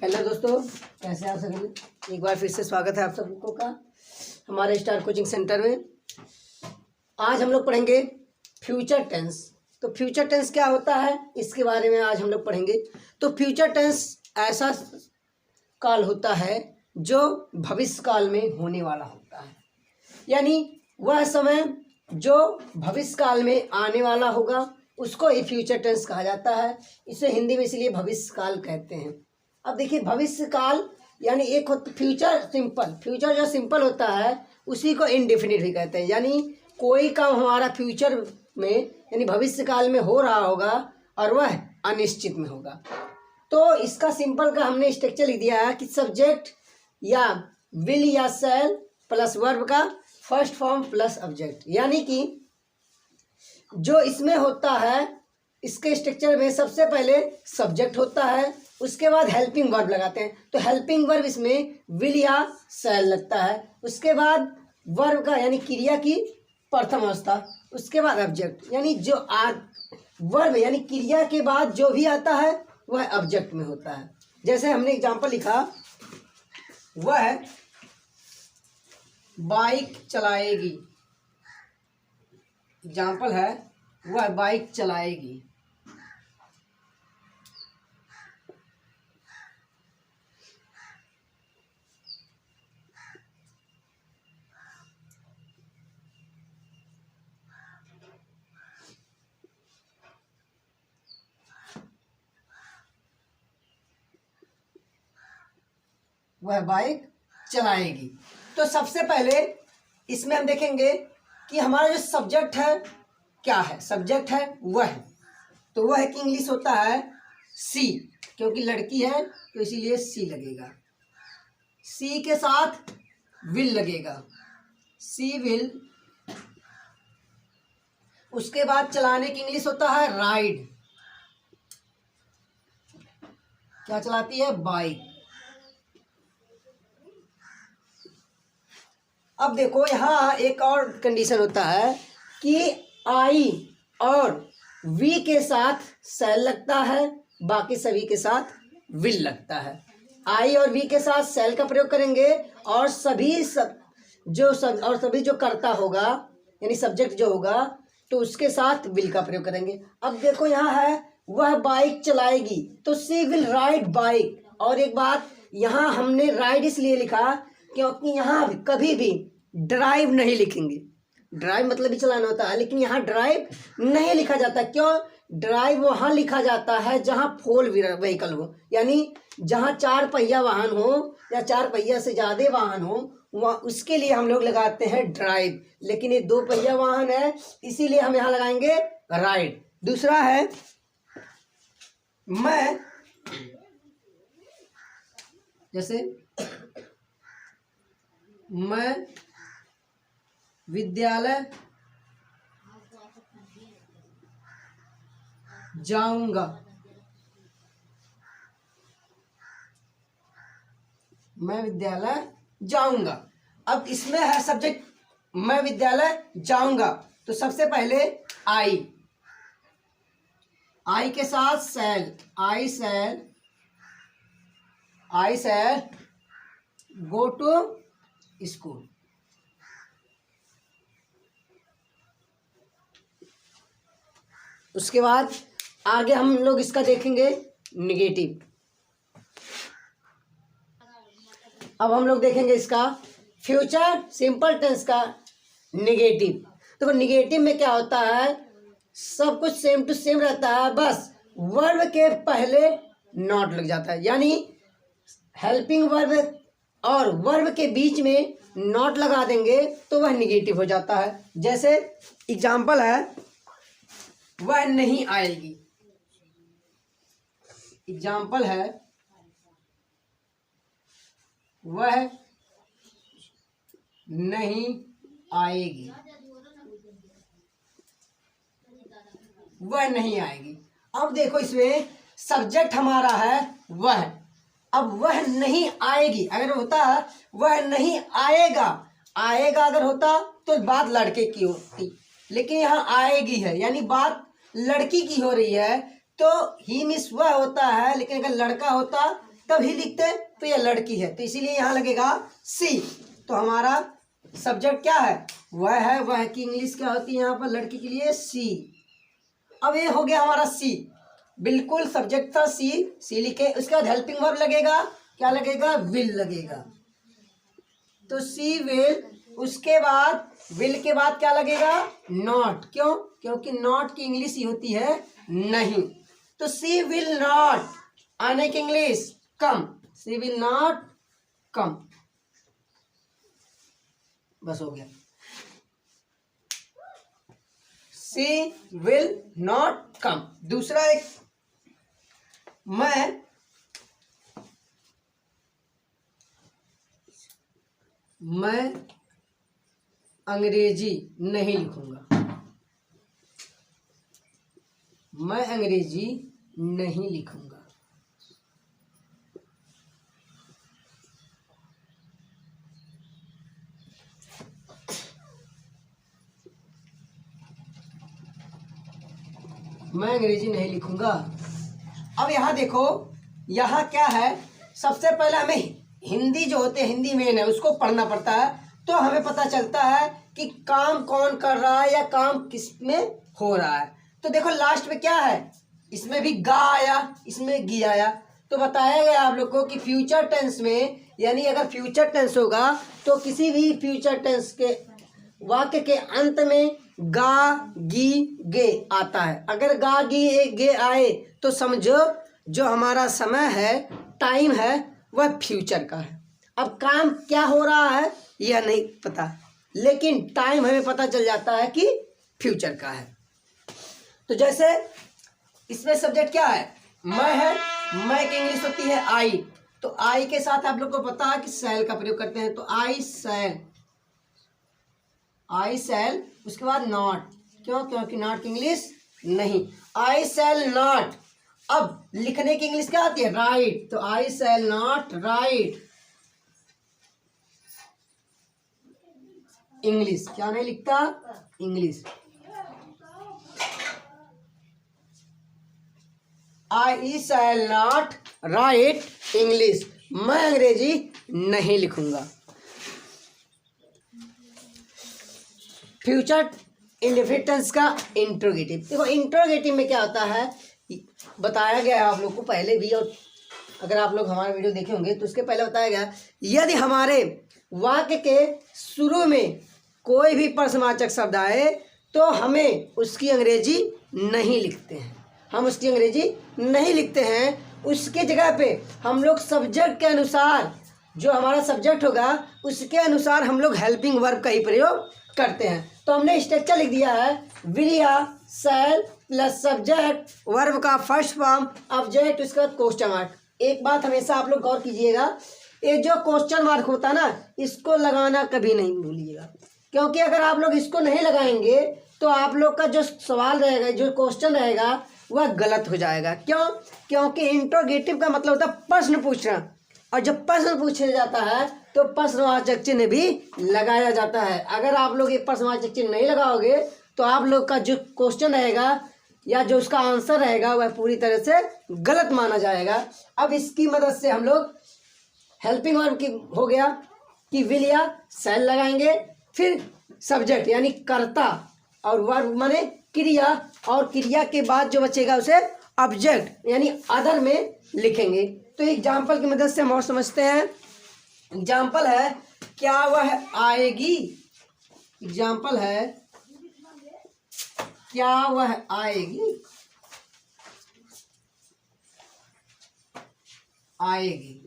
Hello दोस्तों, कैसे आप सभी। एक बार फिर से स्वागत है आप सबको का हमारे स्टार कोचिंग सेंटर में। आज हम लोग पढ़ेंगे फ्यूचर टेंस। तो फ्यूचर टेंस क्या होता है इसके बारे में आज हम लोग पढ़ेंगे। तो फ्यूचर टेंस ऐसा काल होता है जो भविष्य काल में होने वाला होता है, यानी वह समय जो भविष्य काल में आने वाला होगा उसको ही फ्यूचर टेंस कहा जाता है। इसे हिंदी में इसलिए भविष्य काल कहते हैं। अब देखिए, भविष्य काल यानी एक होता फ्यूचर सिंपल। फ्यूचर जो सिंपल होता है उसी को इनडेफिनिट भी कहते हैं, यानी कोई काम हमारा फ्यूचर में यानी भविष्य काल में हो रहा होगा और वह अनिश्चित में होगा। तो इसका सिंपल का हमने स्ट्रक्चर लिख दिया है कि सब्जेक्ट या विल या शैल प्लस वर्ब का फर्स्ट फॉर्म प्लस ऑब्जेक्ट, यानी कि जो इसमें होता है इसके स्ट्रक्चर में सबसे पहले सब्जेक्ट होता है, उसके बाद हेल्पिंग वर्ब लगाते हैं। तो हेल्पिंग वर्ब इसमें विल या शैल लगता है, उसके बाद वर्ब का यानी क्रिया की प्रथम अवस्था, उसके बाद ऑब्जेक्ट यानी जो वर्ब यानी क्रिया के बाद जो भी आता है वह ऑब्जेक्ट में होता है। जैसे हमने एग्जांपल लिखा, वह बाइक चलाएगी। एग्जाम्पल है वह बाइक चलाएगी। वह बाइक चलाएगी। तो सबसे पहले इसमें हम देखेंगे कि हमारा जो सब्जेक्ट है क्या है। सब्जेक्ट है वह, तो वह की इंग्लिश होता है सी, क्योंकि लड़की है तो इसीलिए सी लगेगा। सी के साथ विल लगेगा, सी विल। उसके बाद चलाने की इंग्लिश होता है राइड। क्या चलाती है? बाइक। अब देखो, यहाँ एक और कंडीशन होता है कि आई और वी के साथ शैल लगता है, बाकी सभी के साथ विल लगता है। आई और वी के साथ शैल का प्रयोग करेंगे और सभी जो करता होगा यानी सब्जेक्ट जो होगा तो उसके साथ विल का प्रयोग करेंगे। अब देखो, यहाँ है वह बाइक चलाएगी तो सी विल राइड बाइक। और एक बात, यहाँ हमने राइड इसलिए लिखा क्योंकि यहाँ कभी भी ड्राइव नहीं लिखेंगे। ड्राइव मतलब भी चलाना होता है, लेकिन यहाँ ड्राइव नहीं लिखा जाता। क्यों? ड्राइव वहाँ लिखा जाता है जहाँ फोर व्हीकल हो, यानी जहाँ चार पहिया वाहन हो या चार पहिया से ज़्यादा वाहन हो, वहाँ उसके लिए हम लोग लगाते हैं ड्राइव। लेकिन ये दो पहिया वाहन है इसीलिए हम यहाँ लगाएंगे राइड। दूसरा है मैं, जैसे मैं विद्यालय जाऊंगा। मैं विद्यालय जाऊंगा। अब इसमें है सब्जेक्ट मैं विद्यालय जाऊंगा, तो सबसे पहले आई के साथ शैल, आई शैल गो टू स्कूल। उसके बाद आगे हम लोग इसका देखेंगे निगेटिव। अब हम लोग देखेंगे इसका फ्यूचर सिंपल टेंस का निगेटिव। तो निगेटिव में क्या होता है, सब कुछ सेम टू सेम रहता है, बस वर्ब के पहले नॉट लग जाता है, यानी हेल्पिंग वर्ब और वर्ब के बीच में नॉट लगा देंगे तो वह निगेटिव हो जाता है। जैसे एग्जाम्पल है वह नहीं आएगी। एग्जाम्पल है वह नहीं आएगी। वह नहीं आएगी। अब देखो, इसमें सब्जेक्ट हमारा है वह। अब वह नहीं आएगी अगर होता वह नहीं आएगा, अगर होता तो बात लड़के की होती, लेकिन यहाँ आएगी है यानी बात लड़की की हो रही है, तो ही मिस वह होता है। लेकिन अगर लड़का होता तभी लिखते हैं, तो ये लड़की है, तो इसीलिए यहाँ लगेगा सी। तो हमारा सब्जेक्ट क्या है, वह की इंग्लिश क्या होती है यहाँ पर लड़की के लिए, सी। अब ये हो गया हमारा सी, बिल्कुल सब्जेक्ट था सी, सी लिखे, उसके बाद हेल्पिंग वर्ब लगेगा, क्या लगेगा, विल लगेगा। तो सी विल, उसके बाद विल के बाद क्या लगेगा, नॉट। क्यों, क्योंकि नॉट की इंग्लिश ही होती है नहीं। तो सी विल नॉट, आने की English come, she will not come, बस हो गया। She will not come. दूसरा एक, मैं अंग्रेजी नहीं लिखूंगा, मैं अंग्रेजी नहीं लिखूंगा। मैं अंग्रेजी नहीं लिखूंगा। अब यहाँ देखो, यहाँ क्या है, सबसे पहले हमें हिंदी जो होते हैं, हिंदी मेन है, उसको पढ़ना पड़ता है, तो हमें पता चलता है कि काम कौन कर रहा है या काम किस में हो रहा है। तो देखो लास्ट में क्या है, इसमें भी गा आया, इसमें गी आया, तो बताया गया आप लोग को कि फ्यूचर टेंस में, यानी अगर फ्यूचर टेंस होगा तो किसी भी फ्यूचर टेंस के वाक्य के अंत में गा गी गे आता है। अगर गा गी गे आए तो समझो जो हमारा समय है, टाइम है, वह फ्यूचर का है। अब काम क्या हो रहा है यह नहीं पता, लेकिन टाइम हमें पता चल जाता है कि फ्यूचर का है। तो जैसे इसमें सब्जेक्ट क्या है, मैं है, मैं की इंग्लिश होती है आई, तो आई के साथ आप लोग को पता है कि शैल का प्रयोग करते हैं, तो आई शैल, आई शैल, उसके बाद नॉट। क्यों, क्योंकि नॉट की इंग्लिश नहीं, आई शैल नॉट। अब लिखने की इंग्लिश क्या आती है, राइट, तो आई शैल नॉट राइट इंग्लिश। क्या नहीं लिखता, English. I shall not right English, मैं अंग्रेजी नहीं लिखूंगा। फ्यूचर इंडेफिनिट टेंस का इंट्रोगेटिव, देखो इंट्रोगेटिव में क्या होता है बताया गया है आप लोग को पहले भी, और अगर आप लोग हमारा वीडियो देखे होंगे तो उसके पहले बताया गया, यदि हमारे वाक्य के शुरू में कोई भी प्रश्नवाचक शब्द आए तो हमें उसकी अंग्रेजी नहीं लिखते हैं, हम उसकी अंग्रेजी नहीं लिखते हैं। उसके जगह पे हम लोग सब्जेक्ट के अनुसार, जो हमारा सब्जेक्ट होगा उसके अनुसार हम लोग हेल्पिंग वर्ब का ही प्रयोग करते हैं। तो हमने स्ट्रक्चर लिख दिया है, विल या शैल प्लस सब्जेक्ट, वर्ब का फर्स्ट फॉर्म, ऑब्जेक्ट, उसके बाद क्वेश्चन मार्क। एक बात हमेशा आप लोग गौर कीजिएगा, ये जो क्वेश्चन मार्क होता है ना, इसको लगाना कभी नहीं भूलिएगा, क्योंकि अगर आप लोग इसको नहीं लगाएंगे तो आप लोग का जो सवाल रहेगा, जो क्वेश्चन रहेगा, वह गलत हो जाएगा। क्यों, क्योंकि इंट्रोगेटिव का मतलब होता है प्रश्न पूछना, और जब प्रश्न पूछा जाता है तो प्रश्नवाचक चिन्ह भी लगाया जाता है। अगर आप लोग ये प्रश्नवाचक चिन्ह नहीं लगाओगे तो आप लोग का जो क्वेश्चन रहेगा या जो उसका आंसर रहेगा वह पूरी तरह से गलत माना जाएगा। अब इसकी मदद से हम लोग हेल्पिंग वर्ब की हो गया कि विल या शैल लगाएंगे, फिर सब्जेक्ट यानी कर्ता, और वर्ब माने क्रिया, और क्रिया के बाद जो बचेगा उसे ऑब्जेक्ट यानी अदर में लिखेंगे। तो एग्जाम्पल की मदद से हम और समझते हैं। एग्जाम्पल है, क्या वह आएगी, एग्जाम्पल है, क्या वह आएगी, आएगी,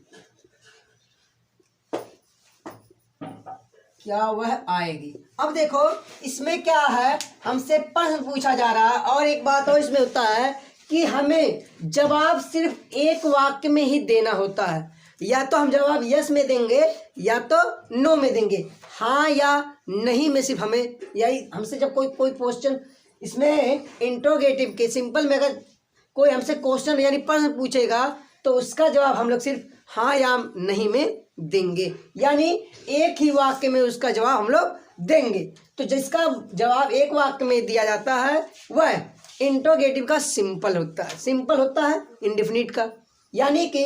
क्या वह आएगी। अब देखो इसमें क्या है, हमसे प्रश्न पूछा जा रहा है, और एक बात और इसमें होता है कि हमें जवाब सिर्फ एक वाक्य में ही देना होता है, या तो हम जवाब यस में देंगे या तो नो में देंगे, हाँ या नहीं में सिर्फ हमें, यही हमसे जब कोई क्वेश्चन, इसमें इंट्रोगेटिव के सिंपल में अगर कोई हमसे क्वेश्चन यानी प्रश्न पूछेगा तो उसका जवाब हम लोग सिर्फ हाँ या नहीं में देंगे, यानी एक ही वाक्य में उसका जवाब हम लोग देंगे। तो जिसका जवाब एक वाक्य में दिया जाता है वह इंट्रोगेटिव का सिंपल होता है, सिंपल होता है इंडेफिनिट का। यानी कि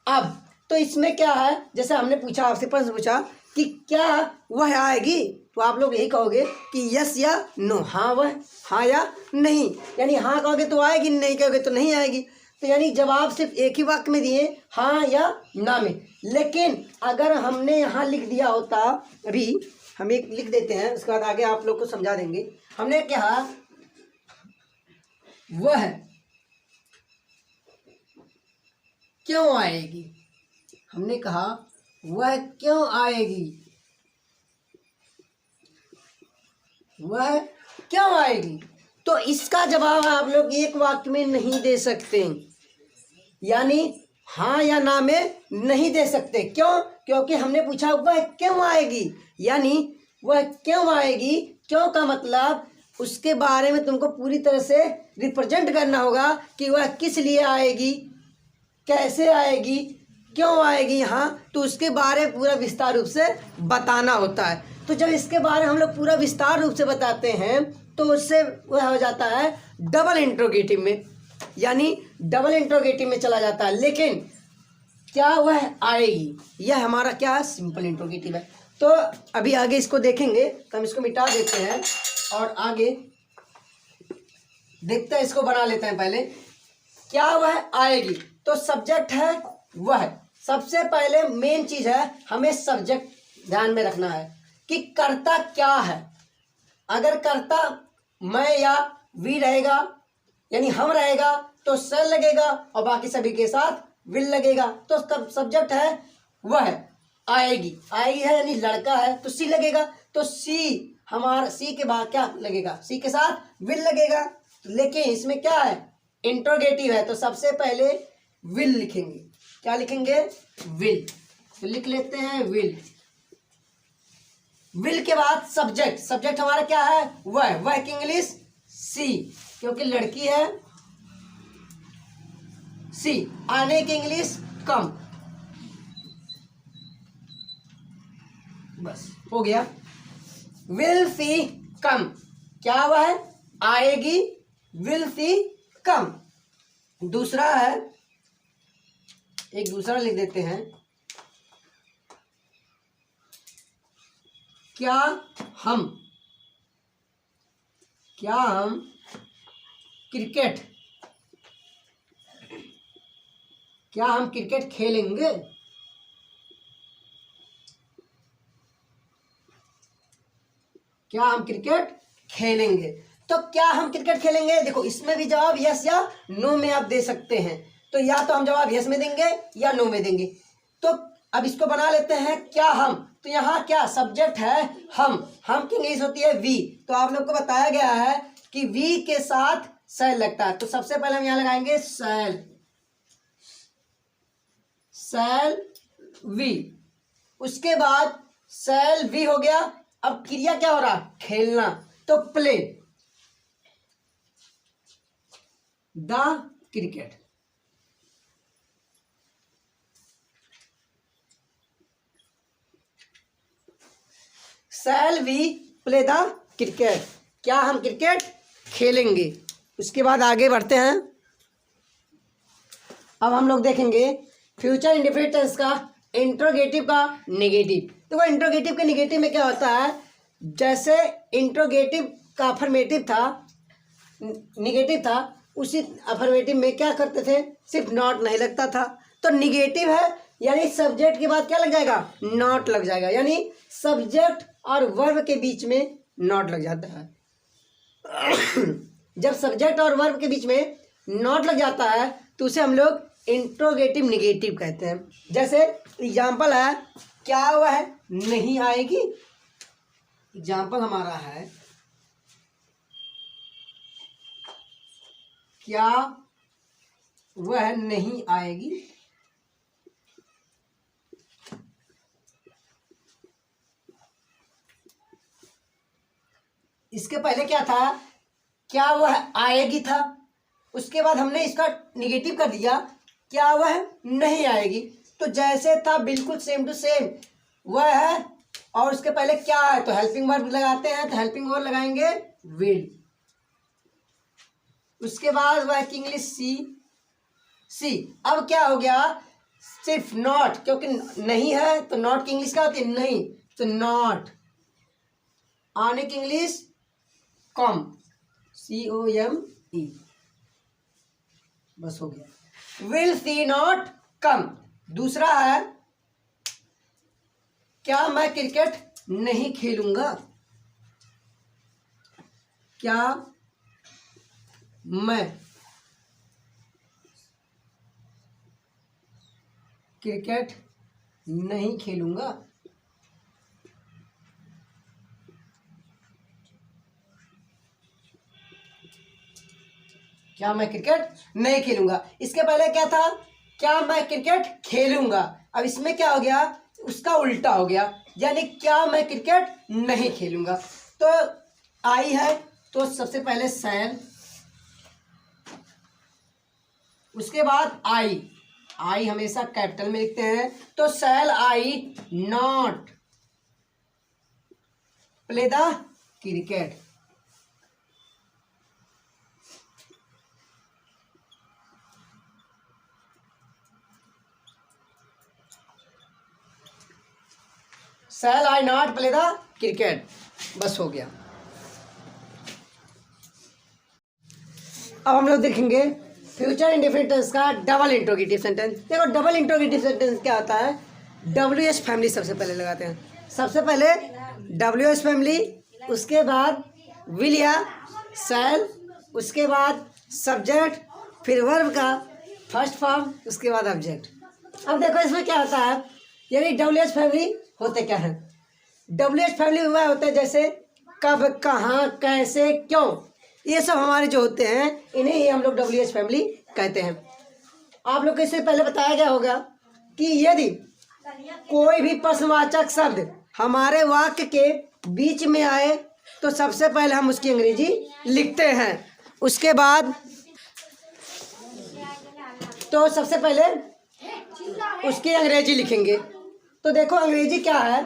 अब तो इसमें क्या है, जैसे हमने पूछा आपसे प्रश्न पूछा कि क्या वह आएगी, तो आप लोग यही कहोगे कि यस या नो, हाँ वह, हाँ या नहीं। यानी हाँ कहोगे तो आएगी, नहीं कहोगे तो नहीं आएगी। तो यानी जवाब सिर्फ एक ही वाक्य में दिए, हाँ या ना में। लेकिन अगर हमने यहाँ लिख दिया होता, अभी हम एक लिख देते हैं, उसके बाद आगे आप लोग को समझा देंगे। हमने कहा वह क्यों आएगी, हमने कहा वह क्यों आएगी, वह क्यों आएगी। तो इसका जवाब आप लोग एक वाक्य में नहीं दे सकते, यानी हाँ या ना में नहीं दे सकते। क्यों? क्योंकि हमने पूछा वह क्यों आएगी, यानी वह क्यों आएगी, क्यों का मतलब उसके बारे में तुमको पूरी तरह से रिप्रेजेंट करना होगा कि वह किस लिए आएगी, कैसे आएगी, क्यों आएगी यहाँ, तो उसके बारे में पूरा विस्तार रूप से बताना होता है। तो जब इसके बारे में हम लोग पूरा विस्तार रूप से बताते हैं तो उससे वह हो जाता है डबल इंट्रोगेटिव में, यानी डबल इंट्रोगेटिव में चला जाता है। लेकिन क्या वह आएगी, यह हमारा क्या है, सिंपल इंट्रोगेटिव है। तो अभी आगे इसको देखेंगे, तो हम इसको मिटा देते हैं और आगे देखते हैं, इसको बना लेते हैं। पहले क्या वह आएगी, तो सब्जेक्ट है वह। सबसे पहले मेन चीज है, हमें सब्जेक्ट ध्यान में रखना है कि कर्ता क्या है। अगर कर्ता मैं या वी रहेगा, यानी हम रहेगा, तो सेल लगेगा और बाकी सभी के साथ विल लगेगा। तो सब्जेक्ट है वह, आएगी, आएगी है यानी लड़का है तो सी लगेगा। तो सी, हमारा सी के बाद क्या लगेगा, सी के साथ विल लगेगा। लेकिन इसमें क्या है, इंट्रोगेटिव है, तो सबसे पहले विल लिखेंगे। क्या लिखेंगे, विल। तो लिख लेते हैं विल। विल के बाद सब्जेक्ट, सब्जेक्ट हमारा क्या है, वह की इंग्लिश सी, क्योंकि लड़की है सी। आने की इंग्लिश कम। बस हो गया, विल सी कम, क्या वह आएगी, विल सी कम। दूसरा है, एक दूसरा लिख देते हैं, क्या हम क्रिकेट, क्या हम क्रिकेट खेलेंगे, क्या हम क्रिकेट खेलेंगे। तो क्या हम क्रिकेट खेलेंगे, देखो इसमें भी जवाब यस या नो में आप दे सकते हैं। तो या तो हम जवाब यस में देंगे या नो में देंगे। तो अब इसको बना लेते हैं, क्या हम, तो यहाँ क्या सब्जेक्ट है हम की इंग्लिश होती है वी। तो आप लोग को बताया गया है कि वी के साथ सेल लगता है। तो सबसे पहले हम यहाँ लगाएंगे सेल, सेल वी। उसके बाद सेल वी हो गया। अब क्रिया क्या हो रहा, खेलना, तो play the cricket. Shall we play the cricket, क्या हम क्रिकेट खेलेंगे। उसके बाद आगे बढ़ते हैं। अब हम लोग देखेंगे फ्यूचर इंडेफिनिट टेंस का इंट्रोगेटिव का नेगेटिव। तो वो इंट्रोगेटिव के नेगेटिव में क्या होता है, जैसे इंट्रोगेटिव का अफर्मेटिव था, निगेटिव था, उसी अफर्मेटिव में क्या करते थे, सिर्फ नॉट नहीं लगता था। तो निगेटिव है यानी सब्जेक्ट के बाद क्या लग जाएगा, नॉट लग जाएगा, यानी सब्जेक्ट और वर्ब के बीच में नॉट लग जाता है। जब सब्जेक्ट और वर्ब के बीच में नॉट लग जाता है तो उसे हम लोग इंट्रोगेटिव निगेटिव कहते हैं। जैसे एग्जाम्पल है, क्या वह नहीं आएगी। एग्जाम्पल हमारा है, क्या वह नहीं आएगी। इसके पहले क्या था, क्या वह आएगी था, उसके बाद हमने इसका निगेटिव कर दिया, क्या वह नहीं आएगी। तो जैसे था बिल्कुल सेम टू सेम वह है, और उसके पहले क्या है तो हेल्पिंग वर्ब लगाते हैं, तो हेल्पिंग वर्ब लगाएंगे विल। उसके बाद वह की इंग्लिश सी। अब क्या हो गया, सिर्फ नॉट, क्योंकि नहीं है तो नॉट की इंग्लिश क्या होती है, नहीं, तो नॉट। आने की इंग्लिश कम, COME, बस हो गया। Will see not come. दूसरा है, क्या मैं क्रिकेट नहीं खेलूंगा, क्या मैं क्रिकेट नहीं खेलूंगा। क्या मैं क्रिकेट नहीं खेलूंगा। इसके पहले क्या था, क्या मैं क्रिकेट खेलूंगा। अब इसमें क्या हो गया, उसका उल्टा हो गया, यानी क्या मैं क्रिकेट नहीं खेलूंगा। तो आई है, तो सबसे पहले सैल, उसके बाद आई हमेशा कैपिटल में लिखते हैं, तो shall I not play the cricket. Shall I not play the cricket, बस हो गया। अब हम लोग देखेंगे फ्यूचर इंडेफिनिट टेंस का डबल इंट्रोगेटिव सेंटेंस। देखो डबल इंट्रोगेटिव सेंटेंस क्या होता है, WH फैमिली सबसे पहले लगाते हैं। सबसे पहले WH फैमिली, उसके बाद विल या शैल, उसके बाद सब्जेक्ट, फिर वर्ब का फर्स्ट फॉर्म, उसके बाद ऑब्जेक्ट। अब देखो इसमें क्या होता है, यानी WH फैमिली होते क्या है। WH फैमिली वह होता है जैसे कब, कहाँ, कैसे, क्यों, ये सब हमारे जो होते हैं इन्हें ही हम लोग WH फैमिली कहते हैं। आप लोग को इससे पहले बताया गया होगा कि यदि कोई भी प्रश्नवाचक शब्द हमारे वाक्य के बीच में आए तो सबसे पहले हम उसकी अंग्रेजी लिखते हैं, उसके बाद तो सबसे पहले उसकी अंग्रेजी लिखेंगे। तो देखो अंग्रेजी क्या है,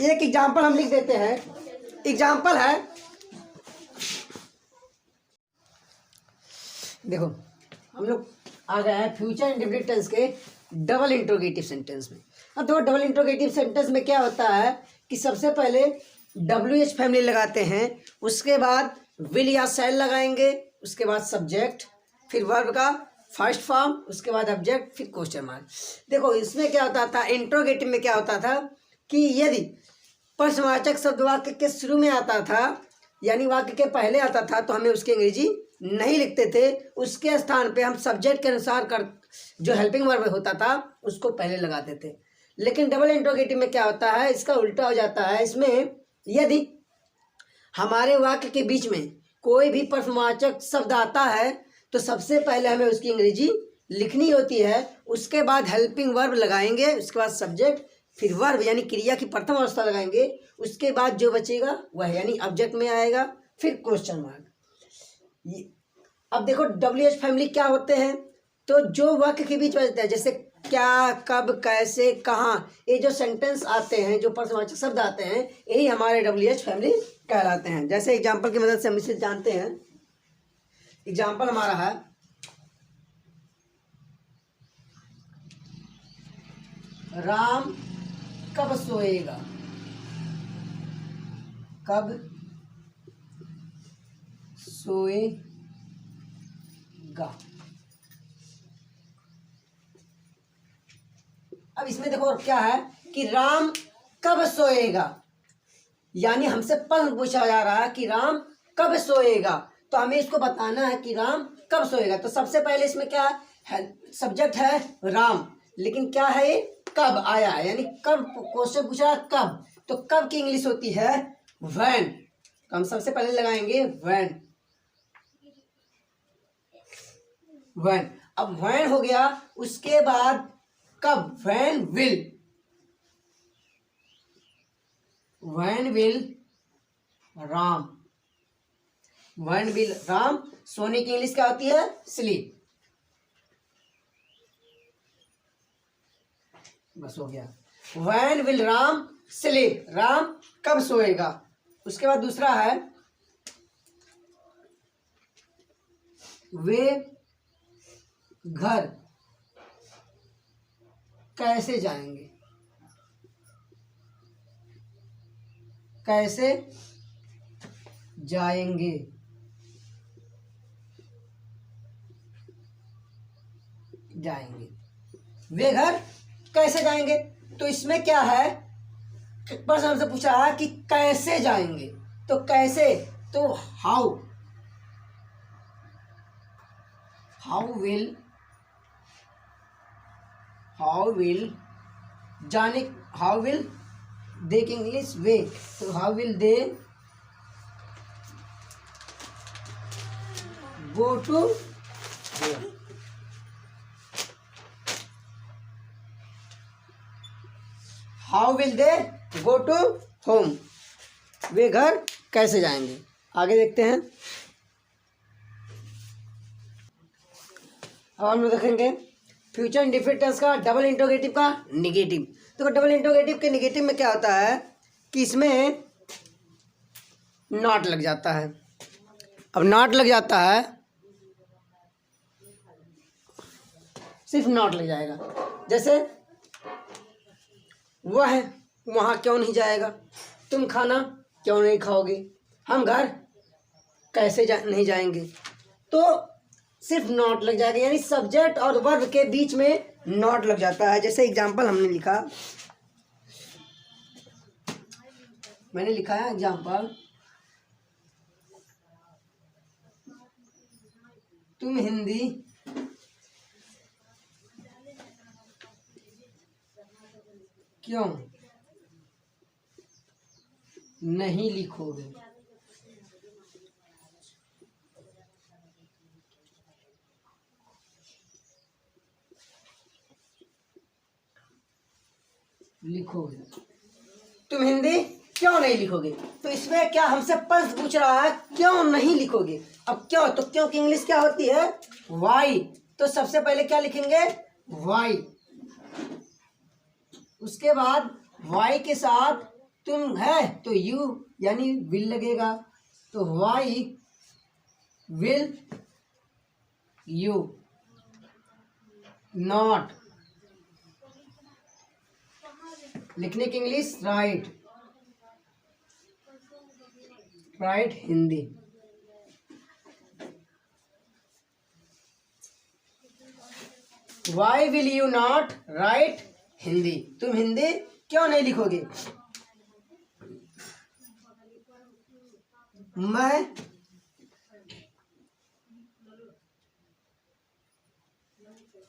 एक एग्जाम्पल हम लिख देते हैं। एग्जाम्पल है, देखो हम लोग आ गए हैं फ्यूचर इंडेफिनिट टेंस के डबल इंट्रोगेटिव सेंटेंस में। अब देखो डबल इंट्रोगेटिव सेंटेंस में क्या होता है कि सबसे पहले WH फैमिली लगाते हैं, उसके बाद विल या शैल लगाएंगे, उसके बाद सब्जेक्ट, फिर वर्ब का फर्स्ट फॉर्म, उसके बाद ऑब्जेक्ट, फिर क्वेश्चन मार्क। देखो इसमें क्या होता था, इंट्रोगेटिव में क्या होता था कि यदि प्रश्नवाचक शब्द वाक्य के शुरू में आता था, यानी वाक्य के पहले आता था, तो हमें उसकी अंग्रेजी नहीं लिखते थे, उसके स्थान पे हम सब्जेक्ट के अनुसार कर जो हेल्पिंग वर्ब होता था उसको पहले लगाते थे। लेकिन डबल इंट्रोगेटिव में क्या होता है, इसका उल्टा हो जाता है। इसमें यदि हमारे वाक्य के बीच में कोई भी प्रश्नवाचक शब्द आता है तो सबसे पहले हमें उसकी अंग्रेजी लिखनी होती है, उसके बाद हेल्पिंग वर्ब लगाएंगे, उसके बाद सब्जेक्ट, फिर वर्ब यानी क्रिया की प्रथम अवस्था लगाएंगे, उसके बाद जो बचेगा वह यानी ऑब्जेक्ट में आएगा, फिर क्वेश्चन मार्क। अब देखो WH फैमिली क्या होते हैं, तो जो वाक्य के बीच बचता है, जैसे क्या, कब, कैसे, कहाँ, ये जो सेंटेंस आते हैं, जो प्रश्नवाचक शब्द आते हैं, यही हमारे WH फैमिली कहलाते हैं। जैसे एग्जाम्पल की मदद से हम इसे जानते हैं। एग्जाम्पल हमारा है, राम कब सोएगा, कब सोएगा। अब इसमें देखो क्या है कि राम कब सोएगा, यानी हमसे प्रश्न पूछा जा रहा है कि राम कब सोएगा, तो हमें इसको बताना है कि राम कब सोएगा। तो सबसे पहले इसमें क्या है, सब्जेक्ट है राम, लेकिन क्या है ये, कब आया है, यानी कब क्वेश्चन पूछा कब, तो कब की इंग्लिश होती है व्हेन, तो हम सबसे पहले लगाएंगे व्हेन। व्हेन, अब व्हेन हो गया, उसके बाद कब, when will Ram, when will Ram, सोने की इंग्लिश क्या होती है, स्लीप, बस हो गया। When will Ram sleep, Ram कब सोएगा। उसके बाद दूसरा है, वे घर कैसे जाएंगे, कैसे जाएंगे, जाएंगे, वे घर कैसे जाएंगे। तो इसमें क्या है, प्रश्न हमसे पूछा है कि कैसे जाएंगे, तो कैसे, तो हाउ, हाउ विल जाने, हाउ विल दे की इंग्लिश वे, तो how will they go to, how will they go to home, वे घर कैसे जाएंगे। आगे देखते हैं। अब हम लोग देखेंगे फ्यूचर इंडेफिनिट टेंस का डबल इंट्रोगेटिव का निगेटिव। तो डबल इंट्रोगेटिव के निगेटिव में क्या होता है कि इसमें नॉट लग जाता है। अब नॉट लग जाता है, सिर्फ नॉट लग जाएगा। जैसे वह है वहाँ क्यों नहीं जाएगा, तुम खाना क्यों नहीं खाओगे, हम घर कैसे नहीं जाएंगे। तो सिर्फ नॉट लग जाएगा, यानी सब्जेक्ट और वर्ब के बीच में नॉट लग जाता है। जैसे एग्जाम्पल हमने लिखा, मैंने लिखा है एग्जाम्पल, तुम हिंदी क्यों नहीं लिखोगे, लिखोगे, तुम हिंदी क्यों नहीं लिखोगे। तो इसमें क्या हमसे प्रश्न पूछ रहा है, क्यों नहीं लिखोगे। अब क्यों, तो क्यों की इंग्लिश क्या होती है, वाई। तो सबसे पहले क्या लिखेंगे, वाई, उसके बाद वाई के साथ तुम है तो यू यानी विल लगेगा। तो वाई विल यू नॉट, लिखने की English write, write Hindi. Why will you not write Hindi, तुम हिंदी क्यों नहीं लिखोगे। मैं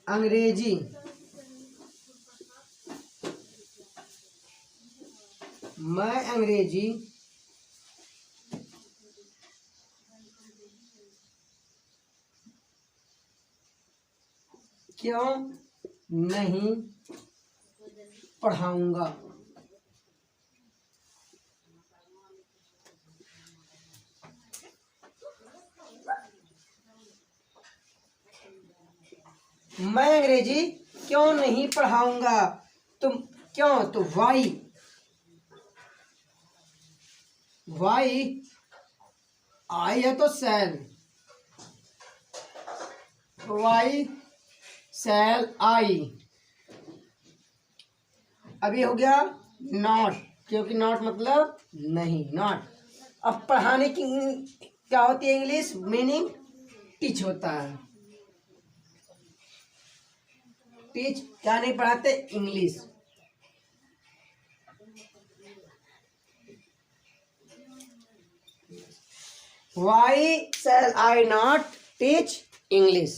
अंग्रेजी क्यों नहीं पढ़ाऊंगा। मैं अंग्रेजी क्यों नहीं पढ़ाऊंगा, तुम क्यों, तो वाई आई है तो सैल, वाई सैल आई। अब ये हो गया नॉट, क्योंकि नॉट मतलब नहीं, नॉट। अब पढ़ाने की क्या होती है इंग्लिश, मीनिंग टीच होता है। टीच क्या नहीं पढ़ाते, English. Why shall I not teach English?